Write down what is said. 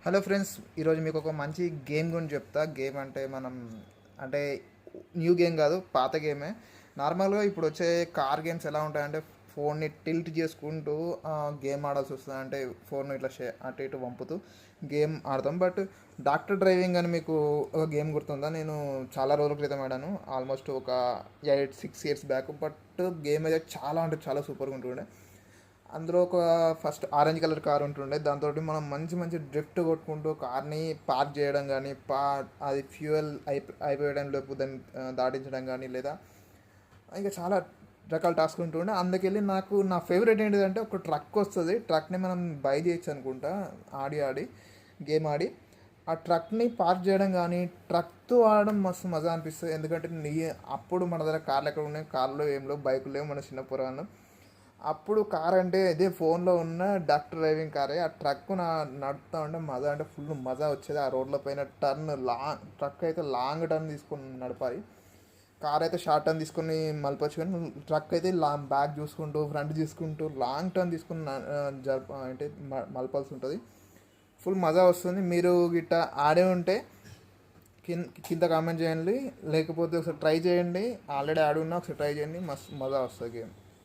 Hello friends, ఈరోజు మీకు ఒక మంచి గేమ్ గురించి చెప్తా. గేమ్ అంటే అంటే న్యూ గేమ్ కాదు, పాత గేమే. నార్మల్గా ఇప్పుడు వచ్చే కార్ గేమ్స్ ఎలా ఉంటాయంటే ఫోన్ని టిల్ట్ చేసుకుంటూ గేమ్ ఆడాల్సి వస్తుంది. అంటే ఫోన్ ఇట్లా అటు ఇటు పంపుతూ గేమ్ ఆడతాం. బట్ డాక్టర్ డ్రైవింగ్ అని మీకు ఒక గేమ్ గుర్తుందా? నేను చాలా రోజుల క్రితం ఆడాను, ఆల్మోస్ట్ ఒక 6 years బ్యాక్. బట్ గేమ్ అయితే చాలా అంటే చాలా సూపర్గా ఉంటుండే. అందులో ఒక ఫస్ట్ ఆరెంజ్ కలర్ కార్ ఉంటుండే. దాంతో మనం మంచి మంచి డ్రిఫ్ట్ కొట్టుకుంటూ కార్ని పార్క్ చేయడం కానీ, అది ఫ్యూయల్ అయిపోయడం లేకపోతే దాన్ని దాటించడం కానీ, లేదా ఇంకా చాలా రకాల టాస్క్ ఉంటుండే. అందుకెళ్ళి నాకు నా ఫేవరెట్ ఏంటిదంటే ఒక ట్రక్ వస్తుంది. ట్రక్ని మనం బై చేయొచ్చు అనుకుంటా, ఆడి గేమ్ ఆడి ఆ ట్రక్ని పార్క్ చేయడం కానీ, ట్రక్తో ఆడడం మస్తు మజా అనిపిస్తుంది. ఎందుకంటే అప్పుడు మన దగ్గర కార్లు ఎక్కడ ఉన్నాయి, కార్లు ఏం లేవు, బైకులు లేవు, మన చిన్న పురాణం. అప్పుడు కార్ అంటే ఇదే ఫోన్లో ఉన్న డాక్టర్ డ్రైవింగ్ కారే. ఆ ట్రక్ నడుపుతా ఉంటే మజా అంటే ఫుల్ మజా వచ్చేది. ఆ రోడ్ల పైన ట్రక్ అయితే లాంగ్ టర్న్ తీసుకొని నడపాలి. కార్ అయితే షార్ట్ టర్న్ తీసుకొని మలపచ్చు, కానీ ట్రక్ అయితే బ్యాక్ చూసుకుంటూ ఫ్రంట్ చూసుకుంటూ లాంగ్ టర్న్ తీసుకుని అంటే మలపాల్సి ఉంటుంది. ఫుల్ మజా వస్తుంది. మీరు గిట్ట ఆడే ఉంటే కింద కామెంట్ చేయండి, లేకపోతే ఒకసారి ట్రై చేయండి. ఆల్రెడీ ఆడి ఉన్నా ఒకసారి ట్రై చేయండి, మస్తు మజా వస్తుంది గేమ్.